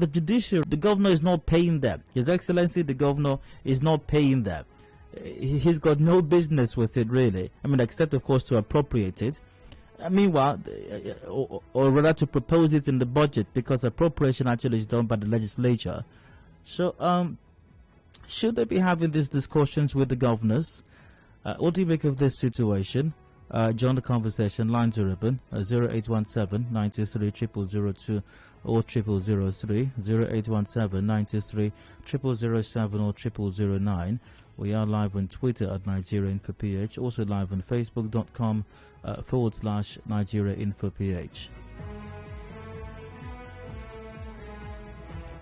The judiciary, the governor is not paying them. His Excellency, the governor, is not paying them. He's got no business with it, really. I mean, except, of course, to appropriate it. Meanwhile, or rather to propose it in the budget, because appropriation actually is done by the legislature. So, should they be having these discussions with the governors? What do you make of this situation? Join the conversation. Lines are open. 0817 93 002 or 0003, 0817 93 007 or 0009. We are live on Twitter at NigeriaInfoPH, also live on Facebook.com /NigeriaInfoPH.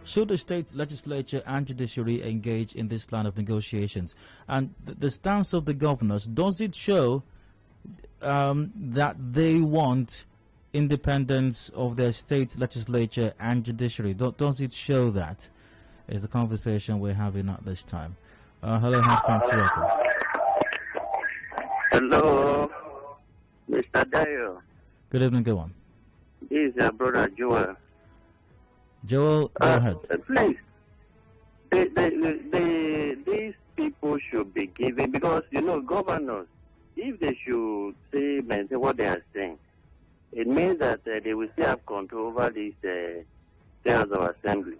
Should the state legislature and judiciary engage in this line of negotiations? And the stance of the governors, does it show that they want independence of their state legislature and judiciary? Does it show that? Is the conversation we're having at this time. Hello, welcome. Hello, Mr. Dayo. Good evening, go on. This is your brother Joel. Joel, go ahead. Please, these people should be given, because, governors, if they should say, maintain what they are saying, it means that they will still have control over these House of Assembly.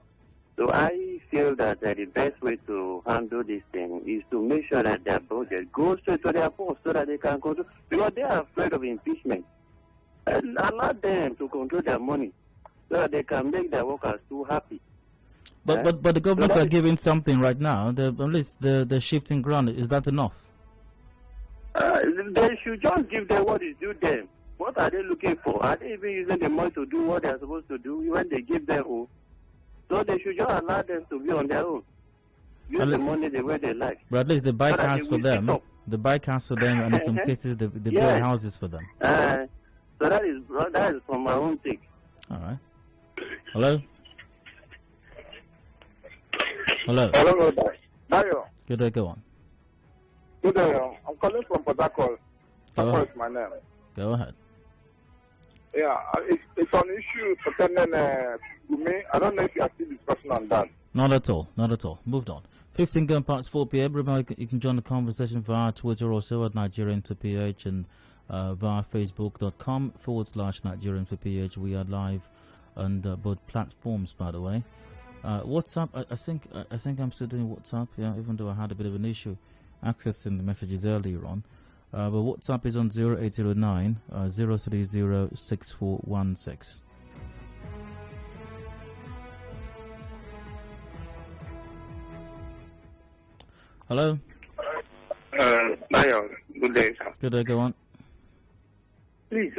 So I feel that the best way to handle this thing is to make sure that their budget goes straight to their post so that they can control, because they are afraid of impeachment. And allow them to control their money so that they can make their workers too happy. But the governments are giving something right now. At least they're shifting ground. Is that enough? They should just give them what is due them. What are they looking for? Are they even using the money to do what they are supposed to do when they give them all? So they should just allow them to be on their own. Use the money the way they like. But at least they buy cars for them. They buy cars for them, and in some cases they build houses for them. So that is from my own take. All right. Hello? Hello? Hello, Dayo. Good day, go on. Good day, I'm calling from Port Harcourt. That's my name. Go ahead. Yeah, it's an issue pertaining to me. I don't know if you are still discussing on that. Not at all. Moved on. 15 gun parts 4 p.m. Remember, you can join the conversation via Twitter also at NigeriaInfoPH and via Facebook.com /NigeriaInfoPH. We are live on both platforms, by the way. WhatsApp, I think I'm still doing WhatsApp, even though I had a bit of an issue accessing the messages earlier on. But WhatsApp is on 0809 030 6416. Hello? Dayo, good day, sir. Good day, go on. Please,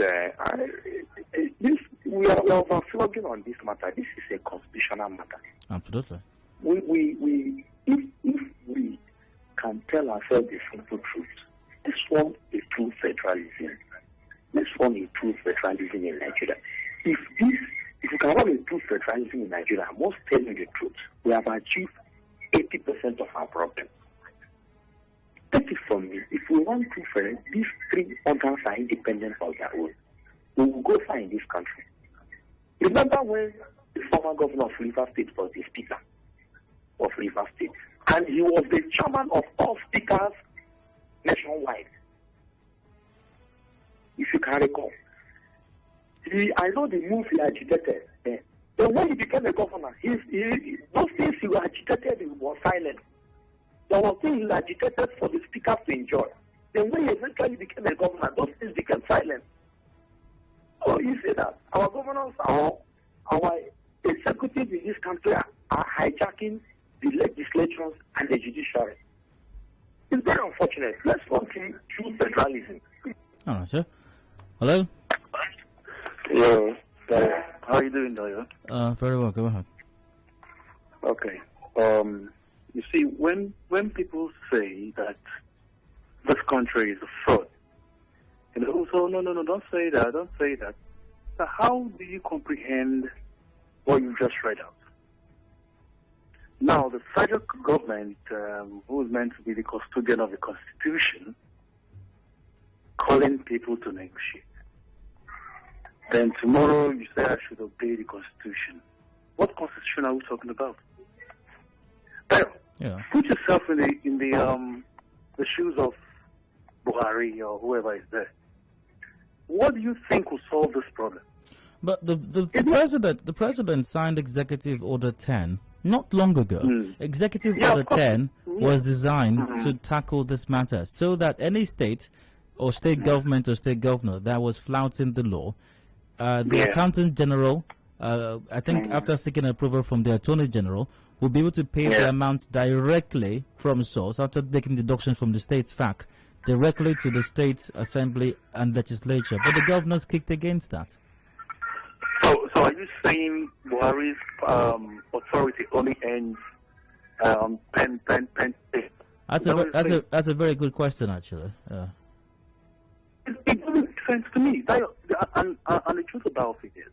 we are overflowing on this matter. This is a constitutional matter. Absolutely. If we can tell ourselves the simple truth, let's form a true federalism. Let's form a true federalism in Nigeria. If we can have a true federalism in Nigeria, I must tell you the truth, we have achieved 80% of our problem. Take it from me. If we want true federalism, these three organs are independent of their own. We will go far in this country. Remember when the former governor of Rivers State was the speaker of Rivers State, and he was the chairman of all speakers nationwide, if you can recall. I know the move he agitated. Then when he became a governor, those things he agitated, he was silent. There were things he agitated for the speakers to enjoy. Then when he eventually became a governor, those things became silent. So you see that our governors, our executives in this country are hijacking the legislatures and the judiciary. It's very unfortunate. Let's continue true federalism. All right, sir. Hello? Hello. How are you doing, Dayo? Very well. Go ahead. Okay. You see, when people say that this country is a fraud, so no, don't say that. So how do you comprehend what you just read out? Now, the federal government, who is meant to be the custodian of the Constitution, calling people to negotiate. Then tomorrow you say I should obey the Constitution. What constitution are we talking about? Yeah. Put yourself in the shoes of Buhari or whoever is there. What do you think will solve this problem? But the president signed Executive Order 10 not long ago. Executive Order 10 was designed to tackle this matter so that any state or state government or state governor that was flouting the law, the accountant general, I think after seeking approval from the attorney general, will be able to pay the amount directly from source after making deductions from the state's FAC directly to the state assembly and legislature. But the governors kicked against that. So are you saying Buhari's authority only ends pen state? That's a very good question, actually. It doesn't make sense to me. And the truth about it is,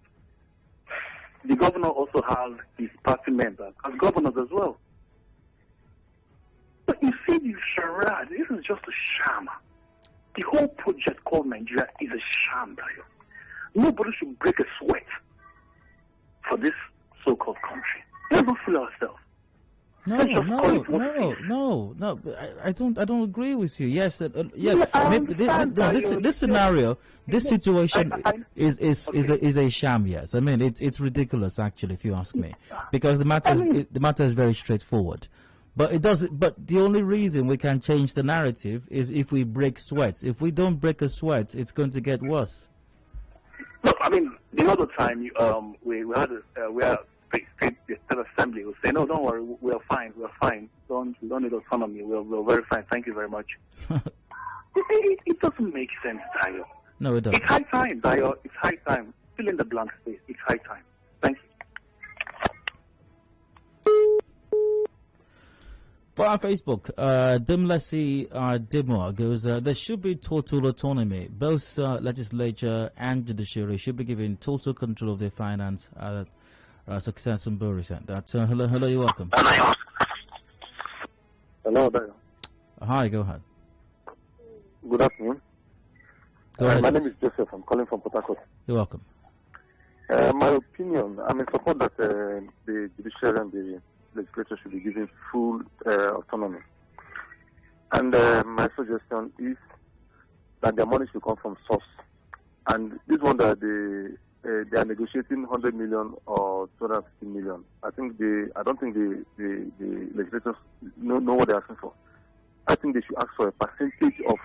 the governor also has his party members as governors as well. But you see, this charade, this is just a sham. The whole project called Nigeria is a sham, Dayo. Nobody should break a sweat for this so-called country. Let's not fool ourselves. No. I don't agree with you. Yes, maybe this scenario, this situation is a sham. Yes, I mean it's ridiculous actually, if you ask me, because the matter is very straightforward. But it doesn't. But the only reason we can change the narrative is if we break sweats. If we don't break a sweat, it's going to get worse. No, I mean the other time we had the state assembly will say, no, don't worry, we're fine. We don't need autonomy. We're very fine. Thank you very much. It doesn't make sense, Dayo. No, it doesn't. It's high time, Dayo. It's high time. Fill in the blank space. It's high time. Thank you. For our Facebook, Dimlesi Dimo goes, there should be total autonomy. Both legislature and judiciary should be given total control of their finance. Success and Boris said that. Hello, you're welcome. Hello there. Hi, go ahead. Good afternoon. Go ahead. My name is Joseph. I'm calling from Port Harcourt. You're welcome. My opinion, I'm in support that the judiciary and the legislature should be given full autonomy. And my suggestion is that their money should come from source. And this one that they are negotiating 100 million or 250 million. I don't think the legislators know what they're asking for. I think they should ask for a percentage of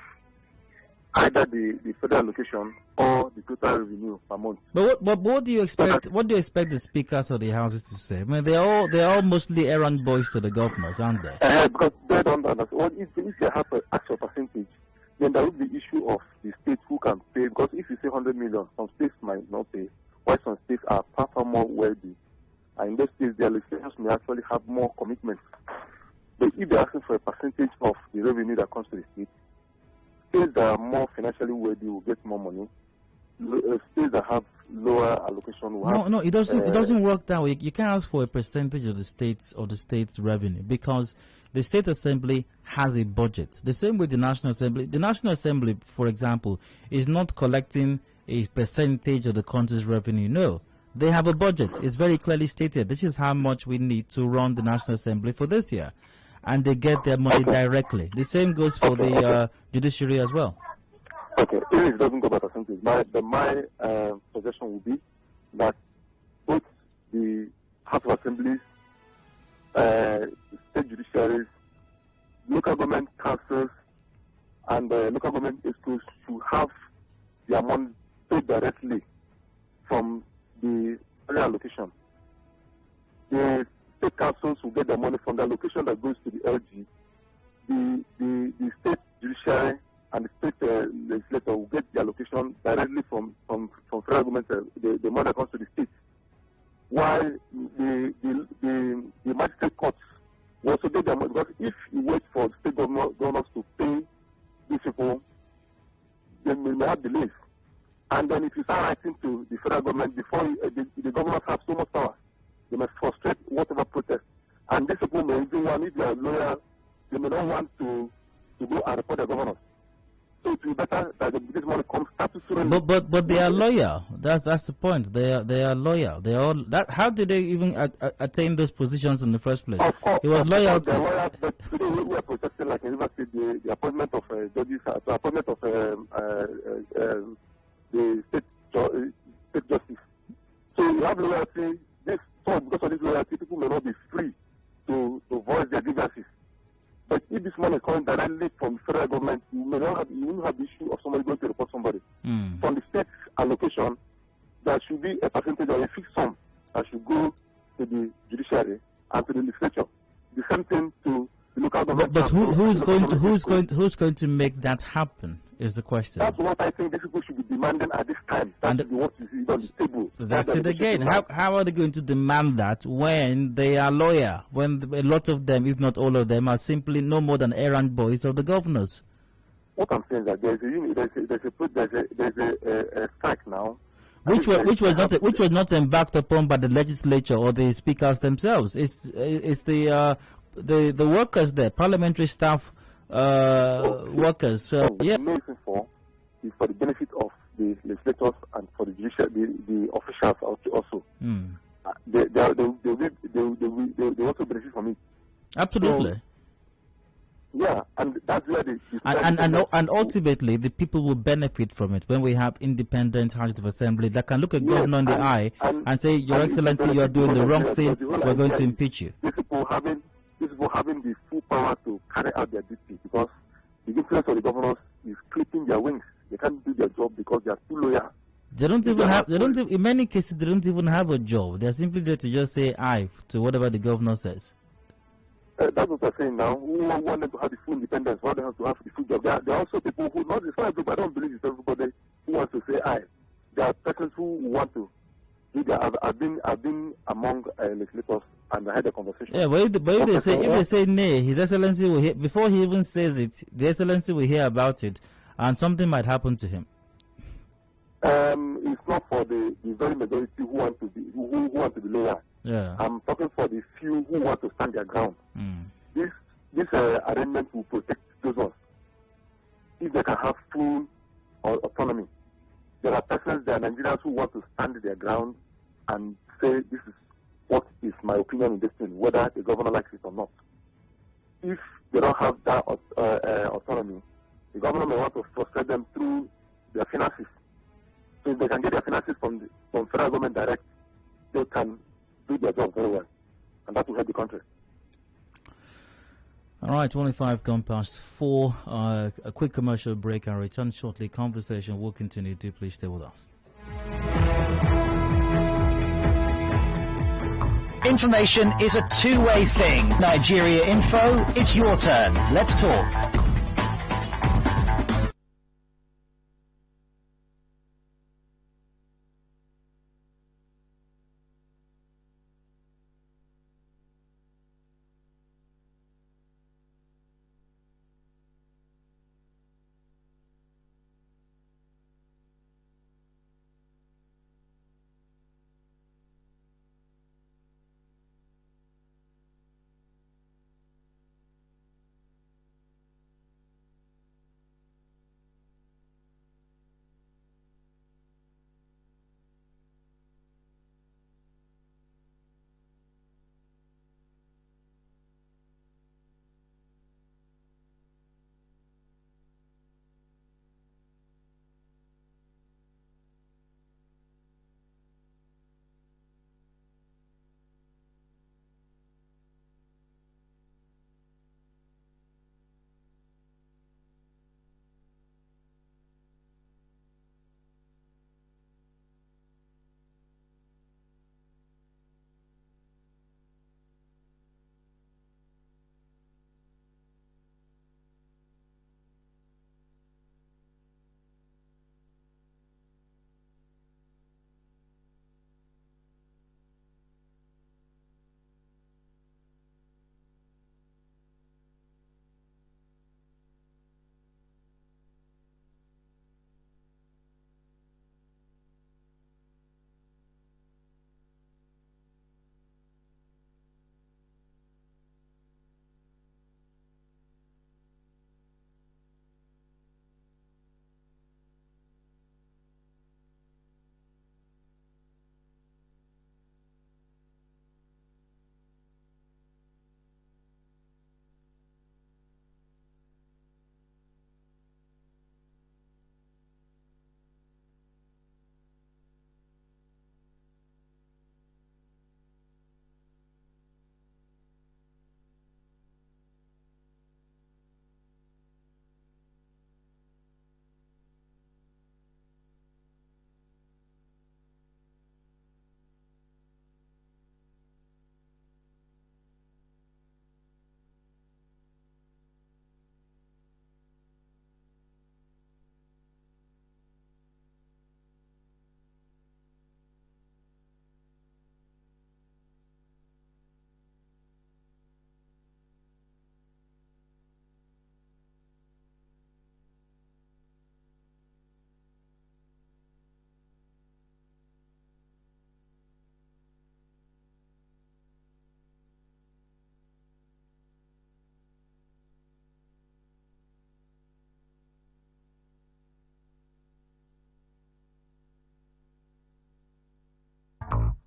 either the federal allocation or the total revenue per month. But what do you expect? What do you expect the speakers of the houses to say? I mean, they're all mostly errand boys to the governors, aren't they? Because they don't understand. If they have an actual percentage, then there will be the issue of the states who can pay. Because if you say 100 million, some states might not pay, while some states are far more wealthy. And in those states, their legislators may actually have more commitments. But if they're asking for a percentage of the revenue that comes to the state, states that are more financially wealthy will get more money. States that have lower allocation will have... No, it doesn't work that way. You can't ask for a percentage of the state's revenue, because the state assembly has a budget. The same with the National Assembly. The National Assembly, for example, is not collecting a percentage of the country's revenue. No, they have a budget. It's very clearly stated. This is how much we need to run the National Assembly for this year. And they get their money directly. The same goes for the judiciary as well. Okay, if it doesn't go by percentage, my suggestion would be that both the House of Assemblies, state judiciaries, local government councils, and local government schools should have their money paid directly from the federal allocation. The state councils will get their money from the allocation that goes to the LG. The state judiciary and the state legislator will get the allocation directly from federal government, the money that comes to the state. While the magistrate courts will also get their money, because if you wait for the state governors to pay these people, then we may have delays. And then if you start writing to the federal government, before the governors have so much power, they must frustrate whatever protest. And these people may even want, if they are loyal, they may not want to go and report the governors. So it will be better that this money comes statutorily. But they are loyal. That's the point. They are loyal. They are all that. How did they even attain those positions in the first place? It was loyalty. They're loyal, but today we are protecting, like in River State, the appointment of judges, the appointment of the state justice. So you have loyalty. Because of this loyalty, people may not be free to voice their grievances. But if this money is coming directly from federal government, you won't have the issue of somebody going to report somebody. From the state allocation, there should be a percentage of a fixed sum that should go to the judiciary and to the legislature. The same thing to the local government. But who's going to make that happen is the question. That's what I think these people should be demanding at this time. That should be what you see on the table. That's it again. How are they going to demand that when they are loyal? When a lot of them, if not all of them, are simply no more than errand boys of the governors? What I'm saying is that there's a strike now. Which was not embarked upon by the legislature or the speakers themselves. It's the workers there, parliamentary staff workers. Yeah. For is for the benefit of the legislators and for the judiciary, the officials also. They also benefit from it. Absolutely. So, yeah, and that's where and ultimately the people will benefit from it when we have independent House of Assembly that can look a governor in the eye and say, Your Excellency, you are doing the wrong thing. We're going to impeach you. These people having the full power to carry out their duty, because the influence of the governors is clipping their wings. They can't do their job because they are too loyal. They don't even have. In many cases, they don't even have a job. They are simply there to just say "aye" to whatever the governor says. That's what I'm saying now. Who want them to have the full independence? Why they have to have the full job? There are also people who, not the group, I don't believe it's everybody who wants to say aye. There are persons who want to do that. I've been among legislators and I had a conversation. Yeah, but if they say nay, His Excellency will hear, before he even says it, the Excellency will hear about it, and something might happen to him. It's not for the very majority who want to be loyal. Yeah. I'm talking for the few who want to stand their ground. This arrangement will protect those ones. If they can have full autonomy, there are persons, there are Nigerians who want to stand their ground and say, this is what is my opinion in this thing, whether the governor likes it or not. If they don't have that autonomy, the governor may want to frustrate them through their finances. So if they can get their finances from federal government direct, they can do their job very well. And that will help the country. All right, 25 gone past 4. A quick commercial break and return shortly. Conversation will continue. Do please stay with us. Information is a two-way thing. Nigeria Info, it's your turn. Let's talk.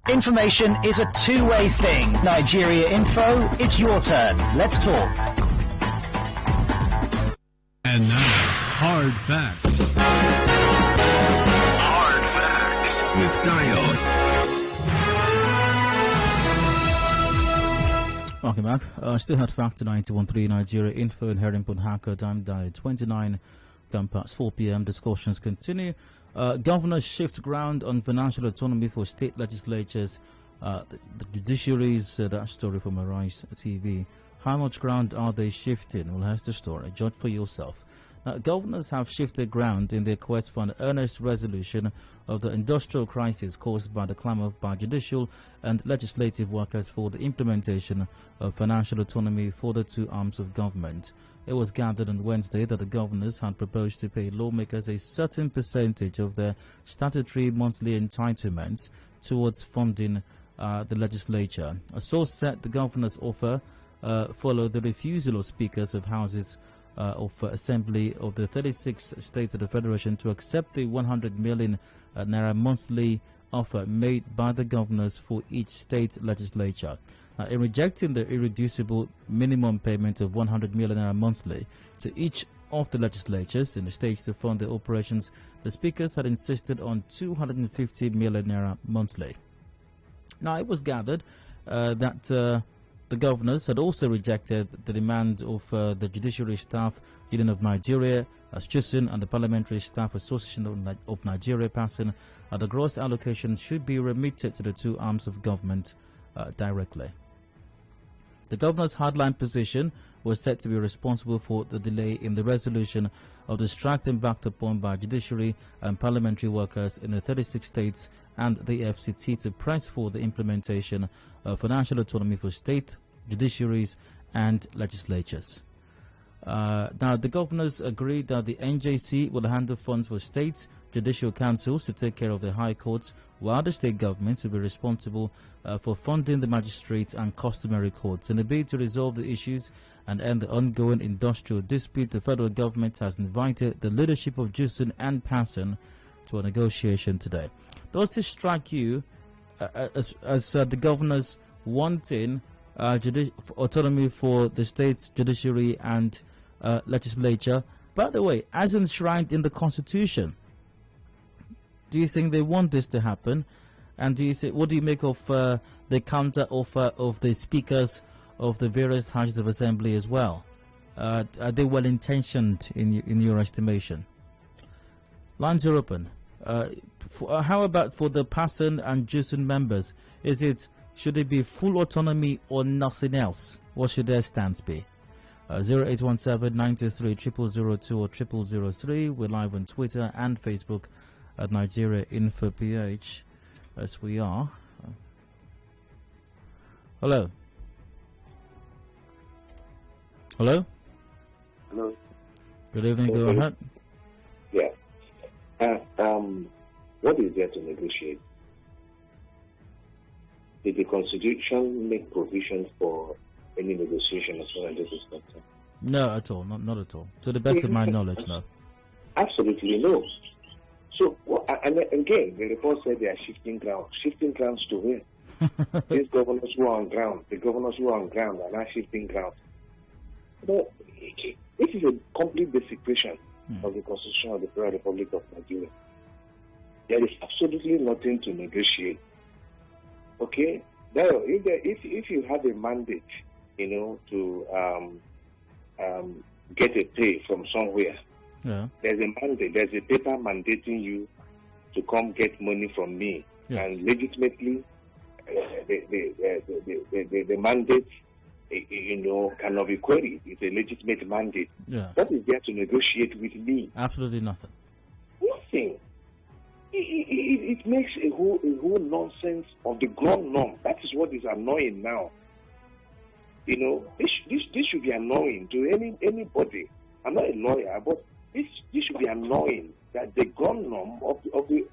Information is a two-way thing. Nigeria Info, it's your turn. Let's talk. And now, Hard Facts. Hard Facts with Dio. Welcome back. Still Hard Facts 91.3 Nigeria Info in Herrington Hacker. Time died 29, 4 p.m. Discussions continue. Governors shift ground on financial autonomy for state legislatures. The judiciaries, that story from Arise TV. How much ground are they shifting? Well, here's the story. Judge for yourself. Governors have shifted ground in their quest for an earnest resolution of the industrial crisis caused by the clamor by judicial and legislative workers for the implementation of financial autonomy for the two arms of government. It was gathered on Wednesday that the governors had proposed to pay lawmakers a certain percentage of their statutory monthly entitlements towards funding the legislature. A source said the governors' offer followed the refusal of speakers of houses of assembly of the 36 states of the Federation to accept the 100 million naira monthly offer made by the governors for each state legislature. In rejecting the irreducible minimum payment of 100 million naira monthly to each of the legislatures in the states to fund their operations, the speakers had insisted on 250 million naira monthly. Now, it was gathered that the governors had also rejected the demand of the Judiciary Staff Union of Nigeria, JUSIN, and the Parliamentary Staff Association of Nigeria, passing the gross allocation should be remitted to the two arms of government directly. The governor's hardline position was said to be responsible for the delay in the resolution of the strike embarked upon by judiciary and parliamentary workers in the 36 states and the FCT to press for the implementation of financial autonomy for state judiciaries and legislatures. Now, the governors agreed that the NJC will handle funds for states, judicial councils to take care of the high courts, while the state governments will be responsible for funding the magistrates and customary courts. In a bid to resolve the issues and end the ongoing industrial dispute, the federal government has invited the leadership of JUSIN and PASSON to a negotiation today. Does this strike you as the governors wanting autonomy for the state's judiciary and legislature, by the way, as enshrined in the Constitution? Do you think they want this to happen? And do you say, what do you make of the counter offer of the speakers of the various houses of assembly as well? Are they well intentioned in your estimation? Lines are open. How about for the PASSON and JUSIN members? Should it be full autonomy or nothing else? What should their stance be? 0817-923-0002 or 0003. We're live on Twitter and Facebook at Nigeria Info PH, as we are. Hello. Hello. Hello. Good evening. Go ahead. Yeah. What is there to negotiate? Did the Constitution make provision for any negotiation as far as this is concerned? No, at all. Not at all. To the best of my knowledge, no. Absolutely no. So, and again, the report said they are shifting ground. Shifting grounds to where? These governors who are on ground, the governors who are on ground are not shifting ground. But this is a complete desecration of the Constitution of the Federal Republic of Nigeria. There is absolutely nothing to negotiate. Okay? Now, if you have a mandate, to get a pay from somewhere, there's a mandate, there's a paper mandating you to come get money from me. Yeah. And legitimately, the mandate, cannot be queried. It's a legitimate mandate. Yeah. What is there to negotiate with me? Absolutely nothing. Nothing. It makes a whole nonsense of the ground norm. That is what is annoying now. This should be annoying to anybody. I'm not a lawyer, but this should be annoying that the ground norm of the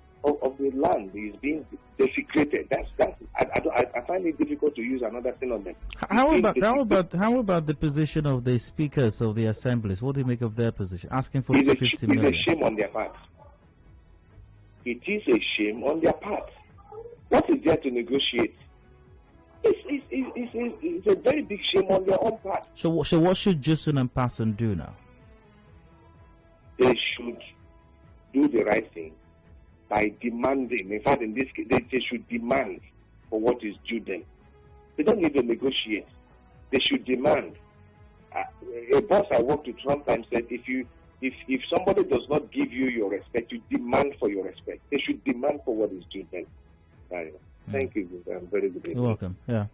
land is being desecrated. I find it difficult to use another thing on them. How about the position of the speakers of the assemblies? What do you make of their position? Asking for 250 million. It's a shame on their part. It is a shame on their part. What is there to negotiate? It's a very big shame on their own part. So what should Justin and Passon do now? They should do the right thing by demanding. In fact, in this case, they should demand for what is due them. They don't need to negotiate. They should demand. A boss I worked with sometimes said, if somebody does not give you your respect, you demand for your respect. They should demand for what is due them. Thank you. Very good. You're welcome. Yeah.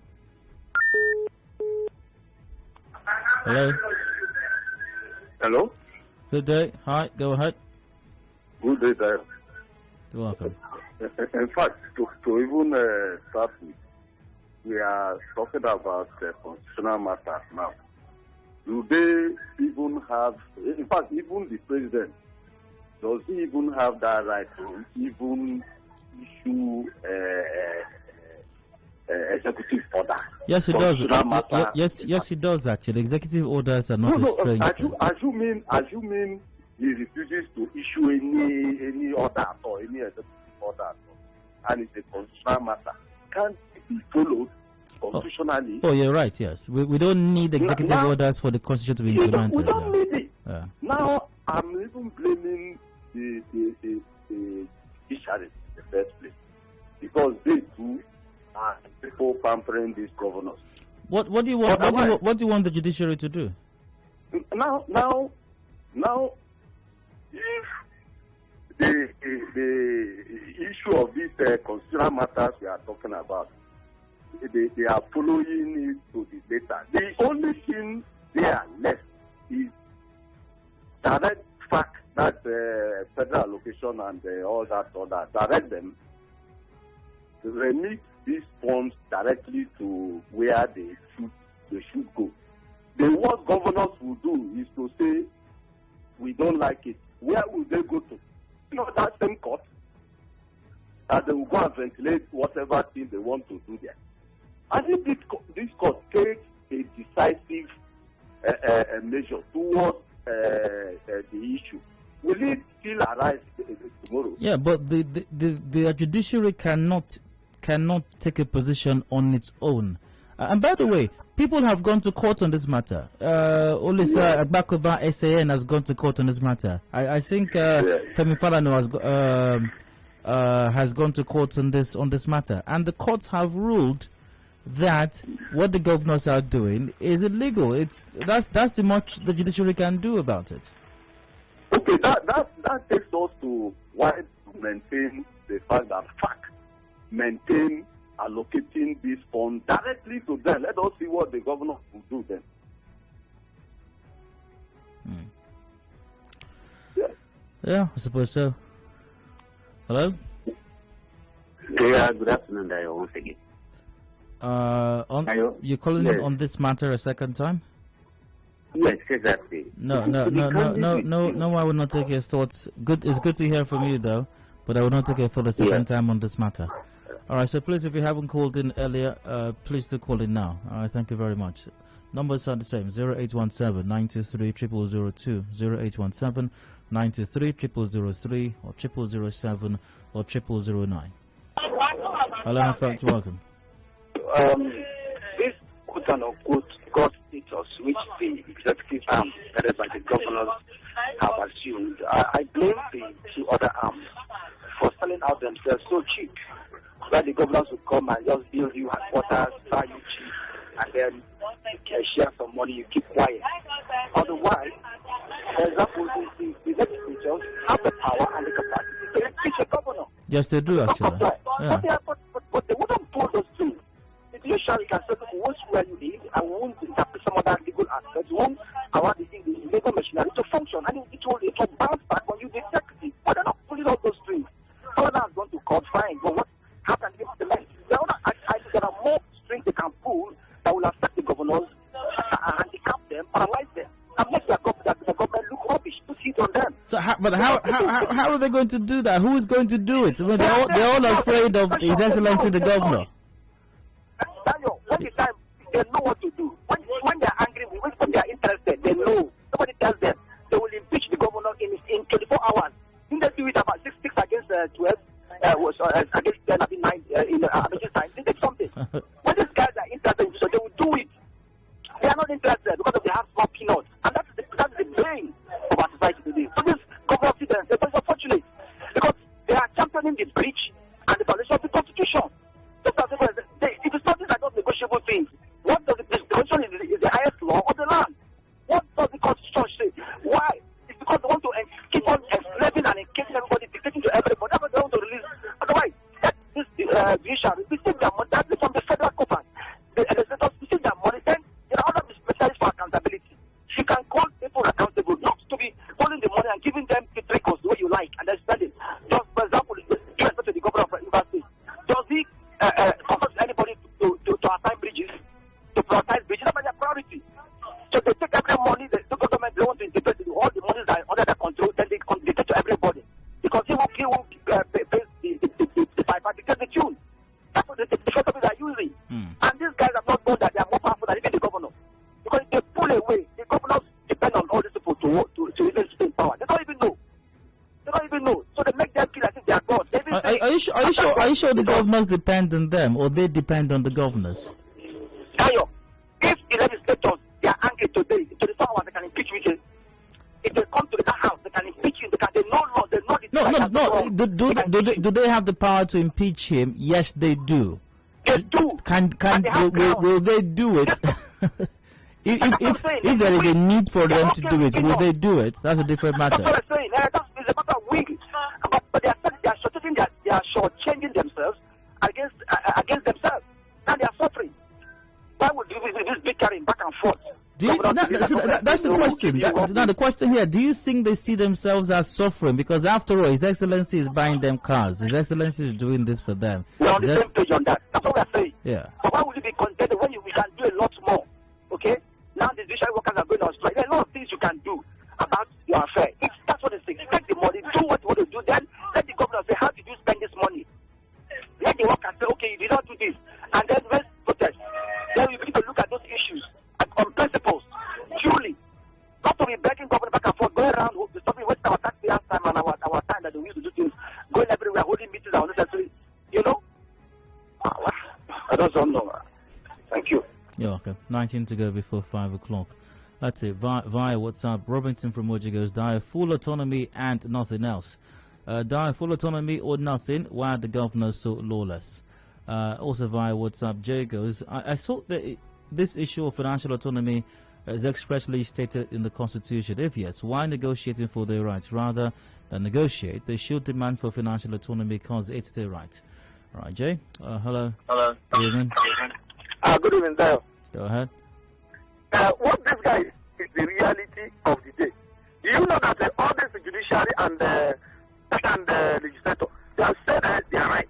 Hello. Hello. Good day. Hi. Go ahead. Good day, there. You're welcome. In fact, to even start with, we are talking about constitutional matters now. Do they even have, in fact, even the president, does he even have that right to even issue executive order? Yes, he does. Yes, he does. Actually, executive orders are not a strange thing. Assuming he refuses to issue any order or any executive order at all, and it's a constitutional matter, can't it be followed constitutionally? Oh, you're right. Yes, we don't need executive orders for the constitution to be implemented. We don't need it. Yeah. Now I'm even blaming the judiciary in the first place, because they too are people pampering these governors. What do you want? What do you want the judiciary to do? Now, if the issue of these constitutional matters we are talking about, they are following it to the letter. The only thing they are left is direct fact that federal allocation and all that, direct them to remit these funds directly to where they should go. Then what governors will do is to say, we don't like it. Where will they go to? You know, that same court, that they will go and ventilate whatever thing they want to do there. And if this court takes a decisive measure towards the issue, will it still arise tomorrow? Yeah, but the judiciary cannot take a position on its own. And by the way, people have gone to court on this matter. Olisa Agbakoba SAN has gone to court on this matter. I think Femi Falana has gone to court on this matter, and the courts have ruled that what the governors are doing is illegal. That's the much the judiciary can do about it. Okay, that takes us to why to maintain the fact that maintain allocating this fund directly to them. Let us see what the governor will do then. Yeah, I suppose so. Hello? Yeah, good afternoon, Dayo, once again. You're calling in on this matter a second time? Yes, exactly. No, I will not take your thoughts. It's good to hear from you, though, but I will not take your thoughts a second time on this matter. All right, so please, if you haven't called in earlier, please do call in now. All right, thank you very much. Numbers are the same, 0817-923-0002, 0817-923-0003, or 0007, or 0009. Hello, my friends, welcome. This quote-unquote God status, which the executive arm, that is like the governors, have assumed, I blame the two other arms for selling out themselves so cheap that the governors would come and just build you headquarters, buy you cheap, and then share some money, you keep quiet. Otherwise, for example, the legislatures have the power and the capacity to impeach a governor. Yes, they do, actually. Yeah. But they wouldn't pull those things. The judiciary can say, we won't where you live, and we won't interpret some other legal aspects. We won't allow the legal machinery to function, and it will bounce back on you, the executive. But they're not pulling all those strings. Governor has gone to court, fine, but how can they implement? There are more strings they can pull that will affect the governors, handicap them, paralyze them, and make the government look rubbish, put heat on them. So, how are they going to do that? Who is going to do it? I mean, they're all afraid of His Excellency the Governor. Daniel, when the time they know what to do. When they're angry, when they're interested, they know. Somebody tells them they will impeach the governor in 24 hours. Didn't they do it about 6 against 12? against them in Abidjan time. They did something. When these guys are interested in so they will do it. They are not interested because they have small peanuts. And that's the brain of our society today. So this government students, they're unfortunate because they are championing the breach and the violation of the Constitution. Just as it is something that not negotiable things. What does the Constitution is the highest law of the land? What does the Constitution say? Why? It's because they want to keep on enslaving and encasing everybody, dictating to everybody. That's what they want to release. Otherwise, this judiciary, we take their money, that's from the federal government. The legislators, we take their money, then there are other specialists for accountability. She can call people accountable, not to be holding the money and giving them the trickles the way you like, and then spend it. Just for example, respect to the governor of university. Does he force anybody to assign bridges, to prioritize bridges? That's their priority. So they take every money, the government, they want to interpret all the monies that are under their control, then they dictate to everybody. Because he won't pay the piper, because the tune. That's what the government are using. And these guys have not known that they are more powerful than even the governor. Because if they pull away, the governors depend on all these people to even spend power. They don't even know. They don't even know. So they make them feel as if they are God. Are you sure the governors depend on them, or they depend on the governors? If the legislators, they are angry today, to the hours they can impeach with. If they come to the house, they can impeach him. They know law. They know the Do they have the power to impeach him? Yes, they do. They do. Will they do it? if there is a need for them to do it, will they do it? That's a different matter. That's what I'm saying. It's a matter of will. But they are shortchanging themselves against themselves. And they are suffering. Why would this be carrying back and forth? That's the question. Now the question here: do you think they see themselves as suffering? Because after all, His Excellency is buying them cars. His Excellency is doing this for them. We're on the same page on that. That's what we're saying. Yeah. But why would you be contented when we can do a lot more? Okay. Now the judiciary workers are going on strike. There are a lot of things you can do about your affair. If that's what it takes, take the money, do what you want to do. Then let the governor say, how did you spend this money? Let the workers say, okay, you did not do this, and then let's protest. Then we need to look at those issues on principles, truly. Not to be begging government back and forth, going around, stopping, wasting our taxpayers' time and our time that we used to do things, going everywhere, holding meetings are unnecessary. You know? I don't know. Thank you. Yeah, okay. 19 to go before 5 o'clock. That's it. Via WhatsApp, Robinson from Moji goes, Dyer, full autonomy and nothing else. Dyer, full autonomy or nothing? Why are the governors so lawless? Also via WhatsApp, Jay goes, I thought that this issue of financial autonomy is expressly stated in the Constitution. If yes, why negotiating for their rights? Rather than negotiate, they should demand for financial autonomy because it's their right. All right, Jay. Hello. Hello. Good evening. Good evening, sir. Go ahead. What this guy is the reality of the day. Do you know that all this judiciary and the legislature, they have said that they are right.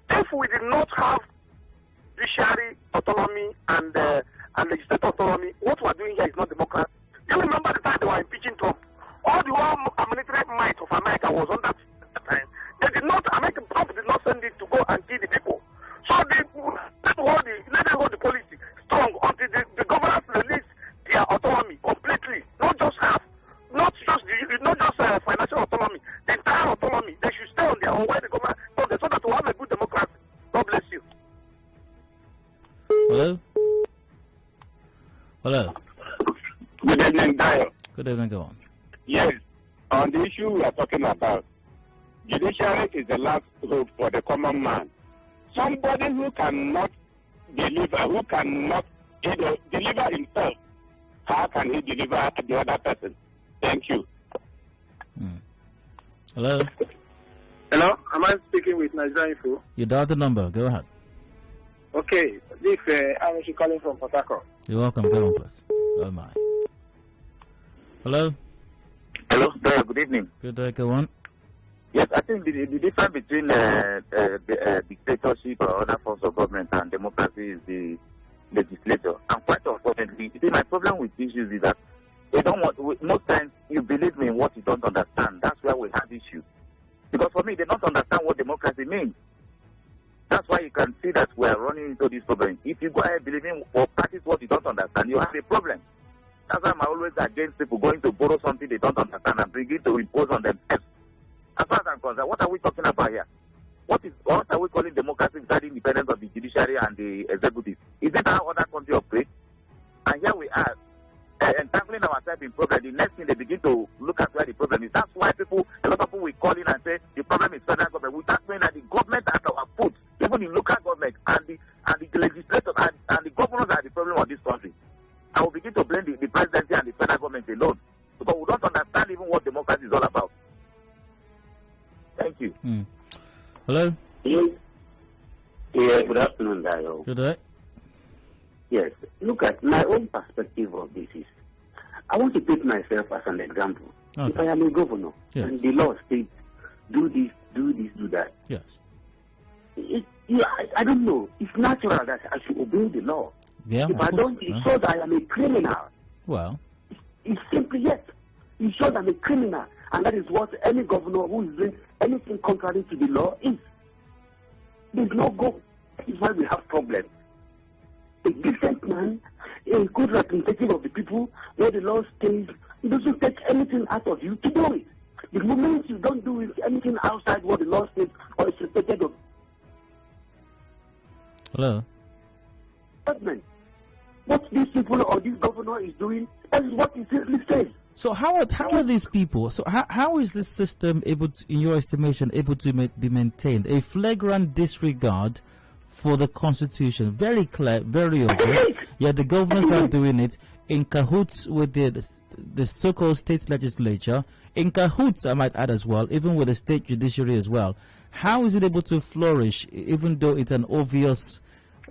If we did not have judiciary autonomy and legislative autonomy, what we are doing here is not democracy. You remember the time they were impeaching Trump? All the whole military might of America was on that time. Trump did not send it to go and kill the people. So let them hold the policy strong until the governors release their autonomy completely. Not just financial autonomy, the entire autonomy. They should stay on their own way the government so that we have a good democracy. God bless you. Hello? Hello? Good evening, Dio. Good evening, go on. Yes, on the issue we are talking about, judiciary is the last hope for the common man. Somebody who cannot deliver, deliver himself, how can he deliver the other person? Thank you. Hello? Hello, am I speaking with Nigeria Info? You dialed the number, go ahead. Okay, this I'm actually calling from Port Harcourt. You're welcome, go on, please. Oh my. Hello? Hello, sir, good evening. Good day, go on. Yes, I think the difference between dictatorship or other forms of government and democracy is the legislature. And quite unfortunately, my problem with issues is that they don't want, most times you believe me in what you don't understand. That's where we have issues. Because for me, they don't understand what democracy means. That's why you can see that we are running into this problem. If you go ahead believing or practice what you don't understand, you have a problem. That's why I'm always against people going to borrow something they don't understand and bring it to impose on themselves. As far as I'm concerned, what are we talking about here? What are we calling democracy without the independence of the judiciary and the executive? Is it how other countries operate? And here we are, and tackling ourselves in problem. The next thing they begin to look at where the problem is. That's why a lot of people will call in and say the problem is federal government. Without knowing that the government at our foot, even the local government and the legislators and the governors are the problem of this country. I will begin to blame the presidency and the federal government alone, because we don't understand even what democracy is all about. Thank you. Hello? Yes. Yeah, good afternoon, Dayo. Good day. Yes. Look at my own perspective of this is, I want to take myself as an example. Okay. If I am a governor and the law states, do this, do that. Yes. I don't know. It's natural that I should obey the law. Yeah, if I don't, it shows I am a criminal. Well. It's simply, yes. It shows I'm a criminal. And that is what any governor who is doing anything contrary to the law is. There's no go. That is why we have problems. A decent man, a good representative of the people, where the law states, it doesn't take anything out of you to do it. The moment you don't do anything outside what the law states or is expected of. Hello? What these people or this governor is doing, that is what it simply says. So how are these people? So how is this system able to, in your estimation, able to be maintained? A flagrant disregard for the Constitution, very clear, very obvious. Yeah, the governors are doing it in cahoots with the so-called state legislature, in cahoots, I might add as well, even with the state judiciary as well. How is it able to flourish, even though it's an obvious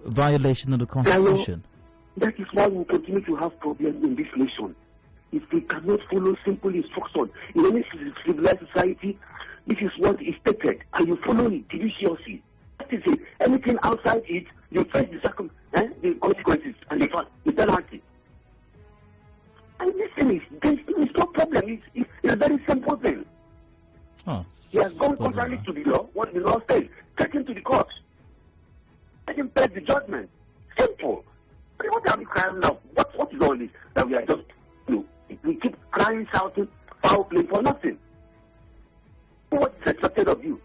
violation of the Constitution? That is why we continue to have problems in this nation. If we cannot follow simple instruction in any civilized society, this is what is stated, and you follow it judiciously. That is it. Anything outside it, you face the consequences and the penalty. And this thing is no problem. It's a very simple thing. Oh, he has gone contrary to the law. What the law says, take him to the court. Let him pay the judgment. Simple. But what are we crying now? What is all this? That we are just, we keep crying, shouting, foul play for nothing. What is expected of you?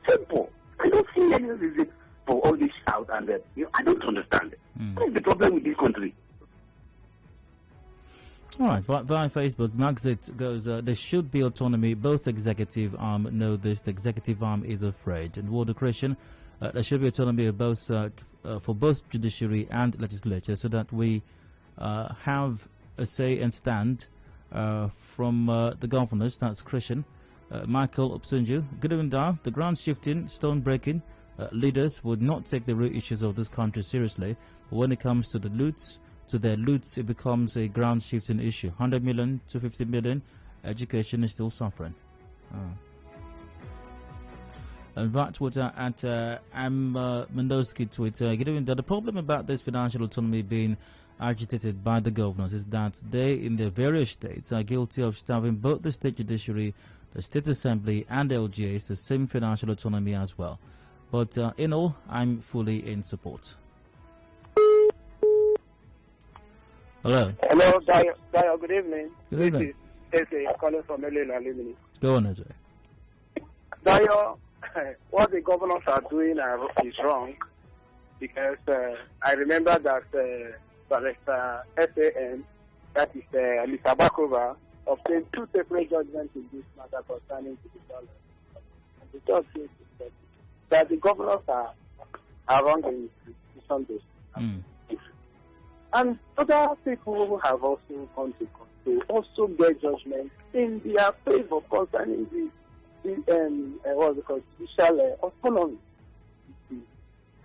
Simple. I don't see any reason for all this shout and that. I don't understand it. What is the problem with this country? All right, via Facebook, Maxit goes, there should be autonomy. Both executive arm know this. The executive arm is afraid. And Warder Christian, there should be autonomy of both, for both judiciary and legislature, so that we have a say and stand from the governors. That's Christian. Michael Opsunju, good evening, Dar. The ground shifting, stone breaking leaders would not take the real issues of this country seriously. But when it comes to their loots, it becomes a ground shifting issue. 100 million to 50 million, education is still suffering. And that Twitter at Mendowski Twitter. Good evening, Dar. The problem about this financial autonomy being agitated by the governors is that they, in their various states, are guilty of starving both the state judiciary, the state assembly, and LGAs the same financial autonomy as well. But in all, I'm fully in support. Hello. Hello, Dayo. Good evening. Good evening. This is Eze calling from Adedayo. Go on, Eze. Dayo, what the governors are doing is wrong, because I remember that Barrister SAN, that is Lisa Bakova, obtained 2 separate judgments in this matter concerning judicial. And the judge says that the governors are wrong in decision based. And other people have also gone to court to also get judgment in their favor concerning the judicial autonomy.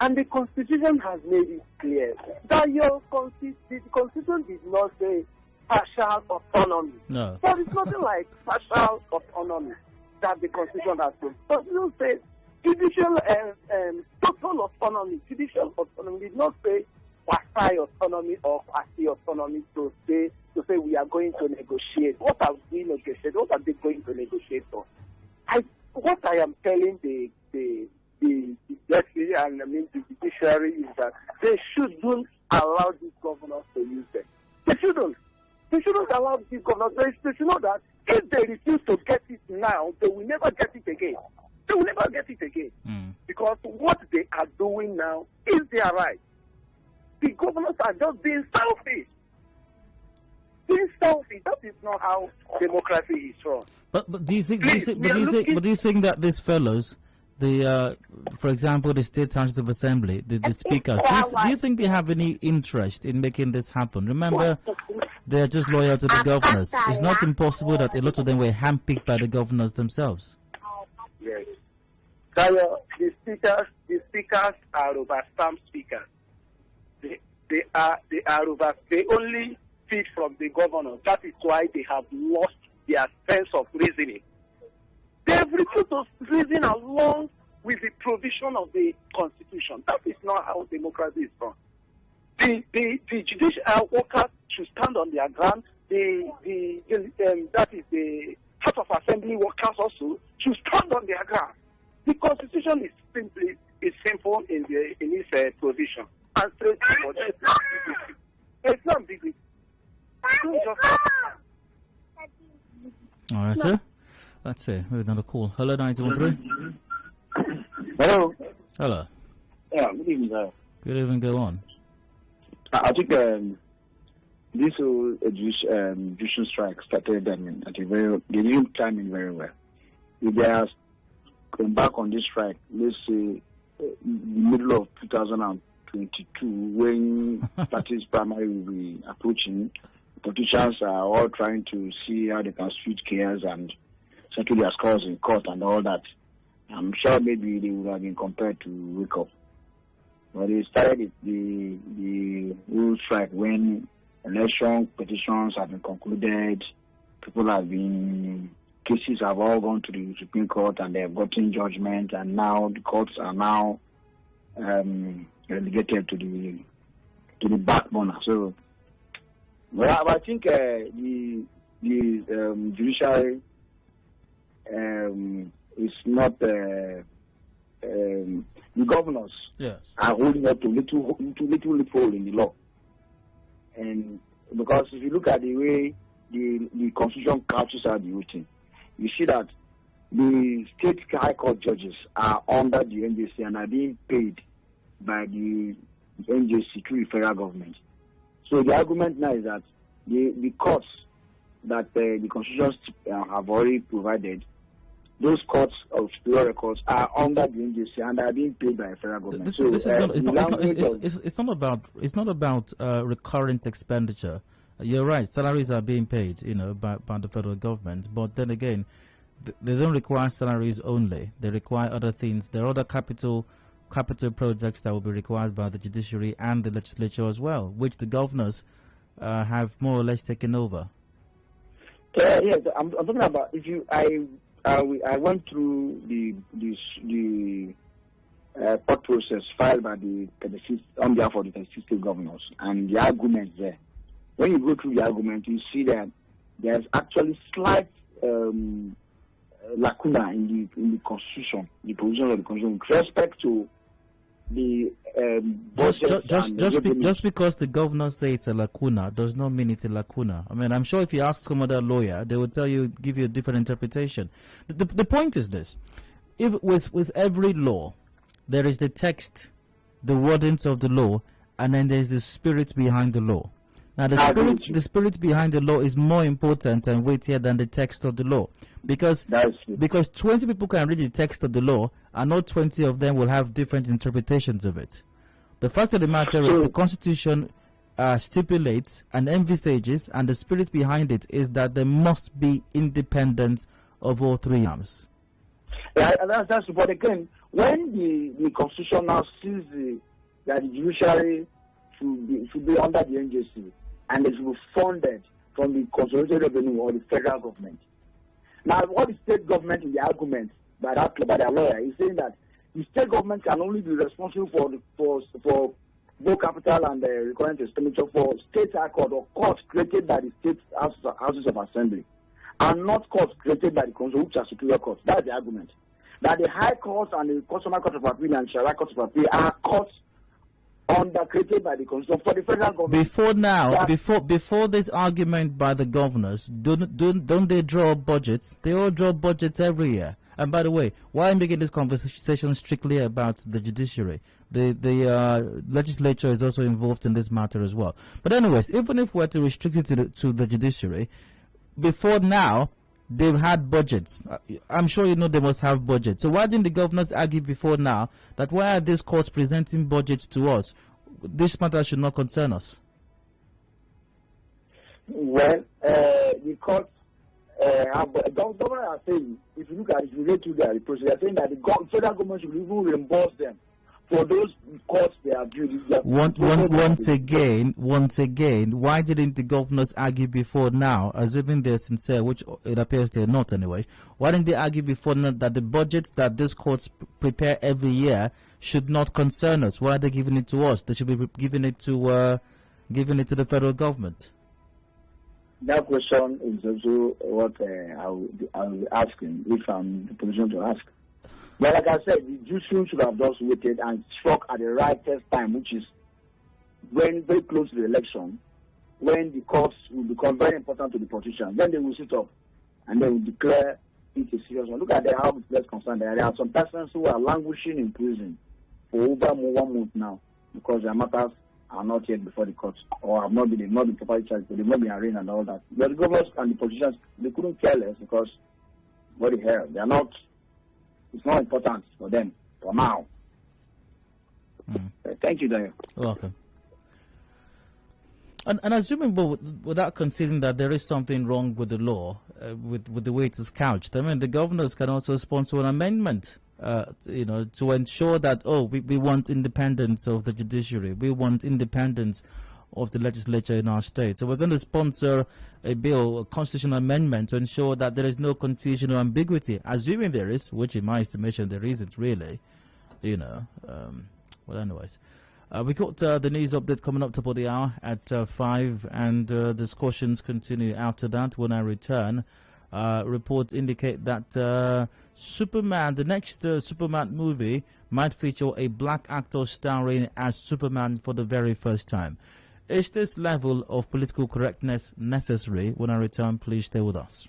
And the Constitution has made it clear that the Constitution did not say partial autonomy. No. There is nothing like partial autonomy that the Constitution has said. The Constitution says judicial total autonomy. Judicial autonomy did not say quasi autonomy or quasi autonomy to say we are going to negotiate. What have we negotiated? What are they going to negotiate on? What I am telling the Legislatures and the Judiciary is that they shouldn't allow these governors to use them. They shouldn't. They shouldn't allow these governors. They should know that if they refuse to get it now, they will never get it again. They will never get it again. Because what they are doing now is their right. The governors are just being selfish. Being selfish. That is not how democracy is run. But do you think that these fellows, for example, the State Constitutive Assembly, the speakers, do you think they have any interest in making this happen? Remember, they are just loyal to the governors. It's not impossible that a lot of them were handpicked by the governors themselves. Yes. The speakers are over-stamped speakers. They only feed from the governor. That is why they have lost their sense of reasoning. They have refused to reason along with the provision of the Constitution. That is not how democracy is run. The judicial workers should stand on their ground. That is the House of Assembly workers also should stand on their ground. The Constitution is simple in its provision and straightforward. It's not ambiguous. All right, sir. That's it. We have another call. Hello, 913. Hello. Hello. Yeah, good evening, sir. Good evening. Go on. I think this whole judicial strike started at a they didn't time it very well. If they are going back on this strike, let's say in the middle of 2022, when parties primary will be approaching, politicians are all trying to see how they can switch gears and settle their scores in court and all that. I'm sure maybe they would have been compared to wake up. But they started the whole strike when election petitions have been concluded, cases have all gone to the Supreme Court and they have gotten judgment, and now the courts are now relegated to the back burner. So, well, I think the judiciary is not the governors are holding up to little loophole in the law. And because if you look at the way the Constitution couches out the whole thing, you see that the state high court judges are under the NJC and are being paid by the NJC through the federal government. So the argument now is that the courts that the Constitution have already provided, those courts of superior records are under the NJC and are being paid by the federal government. It's not about recurrent expenditure. You're right. Salaries are being paid, by the federal government. But then again, they don't require salaries only. They require other things. There are other capital projects that will be required by the judiciary and the legislature as well, which the governors have more or less taken over. Yes, I'm talking about I went through the court process filed by on behalf of the 36 state governors and the arguments there. When you go through the argument, you see that there's actually slight lacuna in the Constitution, the provision of the Constitution, with respect to the budget. Just because the governors say it's a lacuna does not mean it's a lacuna. I mean, I'm sure if you ask some other lawyer, they will give you a different interpretation. The point is this: if with every law, there is the text, the wordings of the law, and then there's the spirit behind the law. Now, the spirit behind the law is more important and weightier than the text of the law, because 20 people can read the text of the law, and not 20 of them will have different interpretations of it. The fact of the matter is the Constitution stipulates and envisages, and the spirit behind it is that there must be independence of all three arms. Yeah, that's but again, when the Constitution now sees that the judiciary should be under the NJC, and it should be funded from the consolidated revenue or the federal government. Now, what the state government in the argument by their lawyer is saying that the state government can only be responsible for both capital and recurrent expenditure for state high court or courts created by the state houses of assembly, and not courts created by the Constitution, which are superior courts. That's the argument. That the high courts and the customary court of appeal and Sharia court of appeal are courts created by the Constitution for the federal government. Before this argument by the governors, don't they draw budgets? They all draw budgets every year. And by the way, why I'm making this conversation strictly about the judiciary? The legislature is also involved in this matter as well. But anyways, even if we're to restrict it to the judiciary, before now, they've had budgets. I'm sure you know they must have budgets. So why didn't the governors argue before now that why are these courts presenting budgets to us? This matter should not concern us. Well, the courts, the government are saying, if you look at it, if you read through their reports, they are saying that the federal government should even reimburse them for those courts they are building. Once again, why didn't the governors argue before now, assuming they're sincere, which it appears they're not anyway? Why didn't they argue before now that the budgets that these courts prepare every year should not concern us? Why are they giving it to us? They should be giving it to the federal government. That question is also what I'll be asking if I'm in the position to ask. But like I said, the judiciary should have just waited and struck at the right time, which is when very close to the election, when the courts will become very important to the politicians. Then they will sit up and they will declare it a serious one. Look at how it's concerned. There are some persons who are languishing in prison for over 1 month now because their matters are not yet before the courts or have not been properly charged, but they've not been arraigned and all that. But the governors and the politicians, they couldn't care less because what the hell, they are not. It's not important for them for now. Thank you, Daniel. Welcome. And assuming, but without conceding that there is something wrong with the law, with the way it is couched, I mean, the governors can also sponsor an amendment, to ensure that, we want independence of the judiciary, we want independence of the legislature in our state. So we're going to sponsor a bill, a constitutional amendment, to ensure that there is no confusion or ambiguity. Assuming there is, which in my estimation there isn't really, well, anyways. We got the news update coming up top of the hour at 5, and discussions continue after that. When I return, reports indicate that Superman, the next Superman movie, might feature a black actor starring as Superman for the very first time. Is this level of political correctness necessary? When I return, please stay with us.